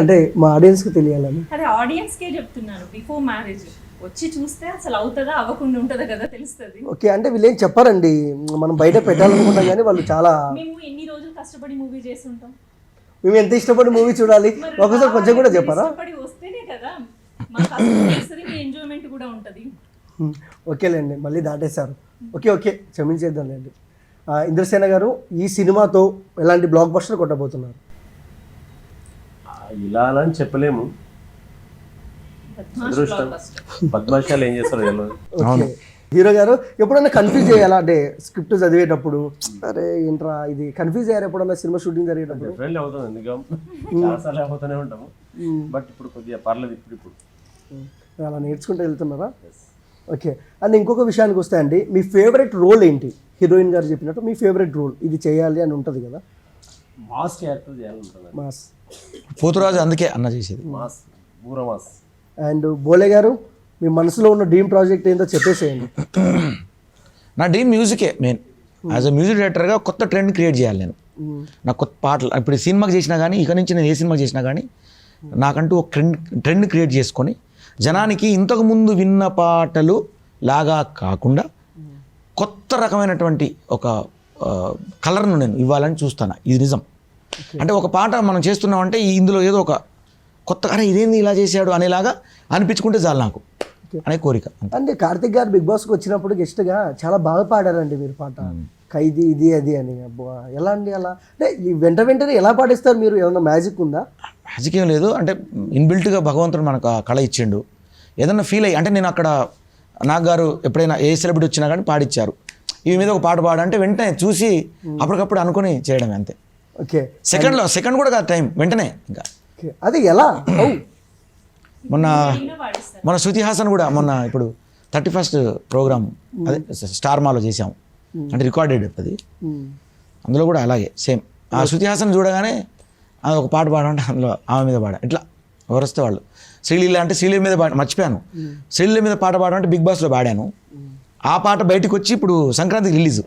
అంటే మా ఆడియన్స్కి తెలియాలని. అదే ఆడియన్స్కే చెప్తున్నాను, బిఫోర్ మ్యారేజ్ వచ్చి చూస్తే అసలు అవుతుందా అవ్వకుండా ఉంటుందా కదా తెలుస్తుంది. ఓకే, అంటే వీళ్ళు ఏం చెప్పారండి, మనం బయట పెట్టాలనుకుంటాం కానీ వాళ్ళు చాలా, మేము ఎన్ని రోజులు కష్టపడి మూవీ చేస్తుంటాం, మేము ఎంత ఇష్టపడి మూవీ చూడాలి, ఒకసారి కొంచెం కూడా చెప్పారా? కష్టపడి వస్తేనే కదా మాకు అసలు మీ ఎంజాయ్మెంట్ కూడా ఉంటుంది. ఓకేలేండి, మళ్ళీ దాటేశారు. ఓకే క్షమించేద్దాంలేండి. ఇంద్రసేన గారు, ఈ సినిమాతో ఎలాంటి బ్లాక్ బస్టర్ కొట్టబోతున్నారు? ఇలా అని చెప్పలేము, బద్మాష్ బ్లాక్ బస్టర్. బద్మాషాలు ఏం చేస్తారో తెలియదు. ఓకే హీరో గారు ఎప్పుడన్నా కన్ఫ్యూజ్ చేయాలా అంటే స్క్రిప్ట్ చదివేటప్పుడు అరే ఏంట్రా ఇది కన్ఫ్యూజ్ అయ్యారు ఎప్పుడన్నా సినిమా షూటింగ్ జరిగేటప్పుడు? డెఫినెట్లీ అవుతాం, ఎందుకు చాలాసార్లు అవుతూనే ఉంటాము. బట్ ఇప్పుడు కొద్దిగా పర్లేదు ఇప్పుడు. అలా నేర్చుకుంటూ వెళ్తున్నారా? ఓకే. అండ్ ఇంకొక విషయానికి వస్తే అండి మీ ఫేవరెట్ రోల్ ఏంటి? హీరోయిన్ గారు చెప్పినట్టు మీ ఫేవరెట్ రోల్ ఇది చేయాలి అని ఉంటుంది కదా? మాస్ క్యారెక్టర్ చేయాలంటుంది. మాస్ పోతురాజు అందుకే అన్న చేసేది. మాస్ పూర మాస్. అండ్ బోలే గారు మీ మనసులో ఉన్న డ్రీమ్ ప్రాజెక్ట్ ఏంటో చెప్పేసేయండి. నా డ్రీమ్ మ్యూజికే మెయిన్. యాజ్ అ మ్యూజిక్ డైరెక్టర్గా కొత్త ట్రెండ్ క్రియేట్ చేయాలి నేను. నా కొత్త పాటలు ఇప్పుడు సినిమాకి చేసినా కానీ ఇక నుంచి నేను ఏ సినిమాకి చేసినా కానీ నాకంటూ ఒక ట్రెండ్ క్రియేట్ చేసుకొని జనానికి ఇంతకుముందు విన్న పాటలు లాగా కాకుండా కొత్త రకమైనటువంటి ఒక కలర్ను నేను ఇవ్వాలని చూస్తాను. ఇది నిజం. అంటే ఒక పాట మనం చేస్తున్నామంటే ఇందులో ఏదో ఒక కొత్త అరే ఇదేంది ఇలా చేశాడు అనేలాగా అనిపించుకుంటే చాలు నాకు అనే కోరిక. అంటే కార్తిక్ గారు బిగ్ బాస్కి వచ్చినప్పుడు గెస్ట్గా చాలా బాగా పాడారండి మీరు పాట ఖైదీ ఇది అది అని. అబ్బా ఎలా అండి అలా అంటే ఈ వెంటనే ఎలా పాడిస్తారు మీరు? ఏమన్నా మ్యాజిక్ ఉందా? మ్యాజిక్ ఏం లేదు. అంటే ఇన్బిల్ట్గా భగవంతుడు మనకు ఆ కళ ఇచ్చిండు. ఏదన్నా ఫీల్ అయ్యి అంటే నేను అక్కడ నాగ్ గారు ఎప్పుడైనా ఏ సెలబ్రిటీ వచ్చినా కానీ పాడిచ్చారు ఇవి మీద ఒక పాట పాడంటే వెంటనే చూసి అప్పటికప్పుడు అనుకుని చేయడమే అంతే. ఓకే. సెకండ్ కూడా కాదు టైం వెంటనే. ఇంకా అది ఎలా? మొన్న శృతి హాసన్ కూడా మొన్న ఇప్పుడు 31st ప్రోగ్రామ్ అదే స్టార్ మాలో చేసాము. అంటే రికార్డెడ్ అది. అందులో కూడా అలాగే సేమ్ ఆ శృతి హాసన్ చూడగానే అది ఒక పాట పాడంటే అందులో ఆమె మీద పాడా. ఇట్లా ఎవరు వస్తే వాళ్ళు శ్రీలీల అంటే శ్రీలీల మీద మర్చిపోయాను. శ్రీలీల మీద పాట పాడమంటే బిగ్ బాస్లో పాడాను. ఆ పాట బయటకు వచ్చి ఇప్పుడు సంక్రాంతికి రిలీజ్.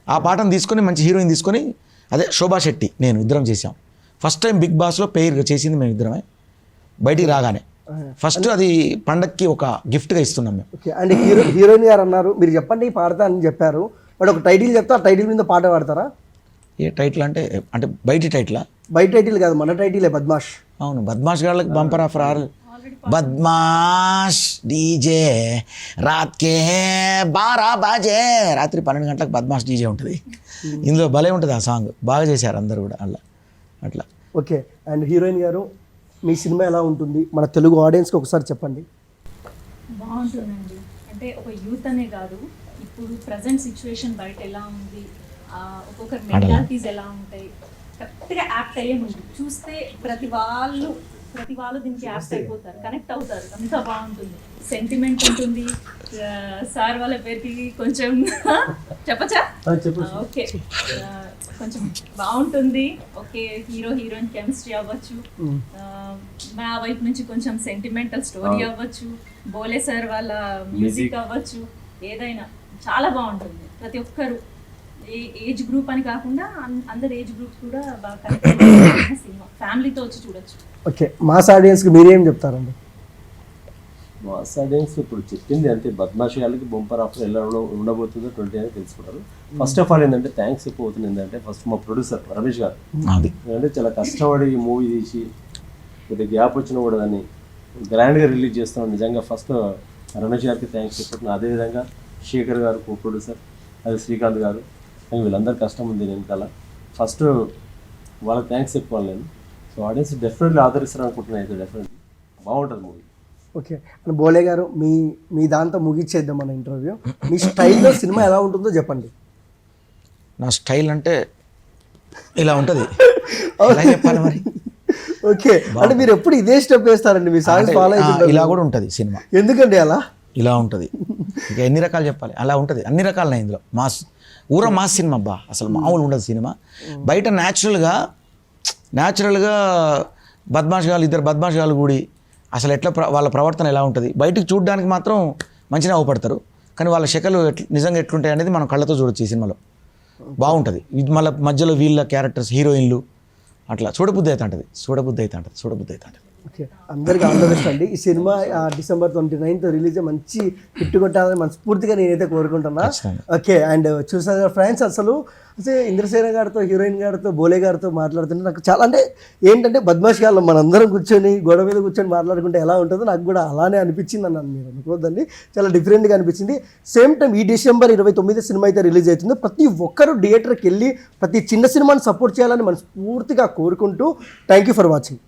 ఆ పాటను తీసుకొని మంచి హీరోయిన్ తీసుకొని అదే శోభా శెట్టి నేను ఇద్దరం చేసాం. ఫస్ట్ టైం బిగ్ బాస్లో పెయిర్ చేసింది మేము ఇద్దరమే బయటికి రాగానే. ఫస్ట్ అది పండక్కి ఒక గిఫ్ట్గా ఇస్తున్నాం మేము. ఓకే. అండ్ హీరోయిన్ గారు అన్నారు మీరు చెప్పండి పాడతా అని చెప్పారు. బట్ ఒక టైటిల్ చెప్తా ఆ టైటిల్ మీద పాట పాడతారా? ఏ టైటిల్ అంటే అంటే బయటి టైటిలా? బయట టైటిల్ కాదు మన టైటిలే బద్మాష్. అవును బద్మాష్ గాళ్ళకి బంపర్ ఆఫర్ ఆర్ బద్మాష్ డీజే రాత్కే 12 బాజే రాత్రి 12 గంటలకు బద్మాష్ డీజే ఉంటుంది. ఇందులో భలే ఉంటుంది ఆ సాంగ్. బాగా చేశారు అందరు కూడా అలా అట్లా. ఓకే. అండ్ హీరోయిన్ గారు మీ సినిమా ఎలా ఉంటుంది మన తెలుగు ఆడియన్స్కి ఒకసారి చెప్పండి. బాగుంటుందండి. అంటే ఒక యూత్ అనే కాదు, ఇప్పుడు ప్రజెంట్ సిచ్యువేషన్ బయట ఎలా ఉంది, ఒక్కొక్కరి మెంటాలిటీస్ ఎలా ఉంటాయి, కరెక్ట్గా యాక్ట్ అయ్యే ముందు చూస్తే ప్రతి వాళ్ళు దీనికి యాక్ట్ అయిపోతారు, కనెక్ట్ అవుతారు. అంత బాగుంటుంది. సెంటిమెంట్ ఉంటుంది. సార్ వాళ్ళ పేరుకి కొంచెం చెప్పచ్చా? ఓకే. కొంచెం బాగుంటుంది. ఓకే. హీరో హీరోయిన్ కెమిస్ట్రీ అవ్వచ్చు, మా వైపు నుంచి కొంచెం సెంటిమెంటల్ స్టోరీ అవ్వచ్చు, బోలే సార్ వాళ్ళ మ్యూజిక్ అవ్వచ్చు, ఏదైనా చాలా బాగుంటుంది. ప్రతి ఒక్కరు ఏజ్ గ్రూప్ అని కాకుండా అందరు ఏజ్ గ్రూప్స్ కూడా బాగా కనెక్ట్ సినిమా, ఫ్యామిలీతో వచ్చి చూడొచ్చు. ఓకే. మాస్ ఆడియన్స్కి మీరేం చెప్తారండి? మాస్ ఆడియన్స్ ఇప్పుడు చెప్పింది అంతే. బద్మాషి వాళ్ళకి బొంపర్ ఆఫర్ ఎలా ఉండబోతుందో 20 అని తెలుసుకుంటారు. ఫస్ట్ ఆఫ్ ఆల్ ఏంటంటే థ్యాంక్స్ చెప్పబోతుంది ఏంటంటే ఫస్ట్ మా ప్రొడ్యూసర్ రమేష్ గారు అంటే చాలా కష్టపడి మూవీ తీసి కొద్దిగా గ్యాప్ వచ్చినా కూడా దాన్ని గ్రాండ్గా రిలీజ్ చేస్తాం. నిజంగా ఫస్ట్ రమేష్ గారికి థ్యాంక్స్ చెప్పుకుంటున్నాను. అదేవిధంగా శేఖర్ గారు కో ప్రొడ్యూసర్, అదే శ్రీకాంత్ గారు, వీళ్ళందరూ కష్టం ఉంది వెనకాల. ఫస్ట్ వాళ్ళకి థ్యాంక్స్ చెప్పుకోవాలి నేను. సో ఆడియన్స్ డెఫినెట్లీ ఆదరిస్తారు అనుకుంటున్నాను. అయితే డెఫినెట్లీ బాగుంటుంది మూవీ. ఓకే. అండ్ బోలే గారు మీ దాంతో ముగిచ్చేద్దాం మన ఇంటర్వ్యూ. మీ స్టైల్లో సినిమా ఎలా ఉంటుందో చెప్పండి. నా స్టైల్ అంటే ఇలా ఉంటుంది. చెప్పాలి మరి. ఓకే. అంటే మీరు ఎప్పుడు ఇదే స్టెప్ వేస్తారండి? మీ సాంగ్స్ ఫాలో అవుతుంది ఇలా కూడా ఉంటుంది సినిమా. ఎందుకండి అలా? ఇలా ఉంటుంది. ఇక ఎన్ని రకాలు చెప్పాలి, అలా ఉంటుంది. అన్ని రకాలనే ఇందులో మాస్ మాస్ సినిమా అబ్బా అసలు మామూలు ఉండదు సినిమా. బయట న్యాచురల్గా బద్మాష్ గారు ఇద్దరు బద్మాష్ గారు కూడి అసలు ఎట్లా వాళ్ళ ప్రవర్తన ఎలా ఉంటుంది బయటికి చూడడానికి మాత్రం మంచిగా అవపడతారు. కానీ వాళ్ళ శకలు నిజంగా ఎట్లుంటాయి అనేది మనం కళ్ళతో చూడొచ్చు ఈ సినిమాలో. బాగుంటుంది. ఇది మళ్ళీ మధ్యలో వీళ్ళ క్యారెక్టర్స్ హీరోయిన్లు అట్లా చూడబుద్ధి అవుతుంటుంది. ఓకే. అందరికీ ఆల్ ద బెస్ట్ అండి. ఈ సినిమా December 29th రిలీజ్ మంచి హిట్ కొట్టాలని మనస్ఫూర్తిగా నేనైతే కోరుకుంటున్నా. ఓకే. అండ్ చూసారు ఫ్రెండ్స్, అసలు ఇంద్రసేన గారితో హీరోయిన్ గారితో బోలే గారితో మాట్లాడుతుంటే నాకు చాలా అంటే ఏంటంటే బద్మాష్ గారు మనందరం కూర్చొని గోడ మీద కూర్చొని మాట్లాడుకుంటే ఎలా ఉంటుందో నాకు కూడా అలానే అనిపించింది అన్నాను. మీరు అనుకోవద్దండి, చాలా డిఫరెంట్గా అనిపించింది. సేమ్ టైం ఈ December 29 సినిమా అయితే రిలీజ్ అవుతుంది. ప్రతి ఒక్కరూ థియేటర్కి వెళ్ళి ప్రతి చిన్న సినిమాని సపోర్ట్ చేయాలని మనస్ఫూర్తిగా కోరుకుంటూ థ్యాంక్ యూ ఫర్ వాచింగ్.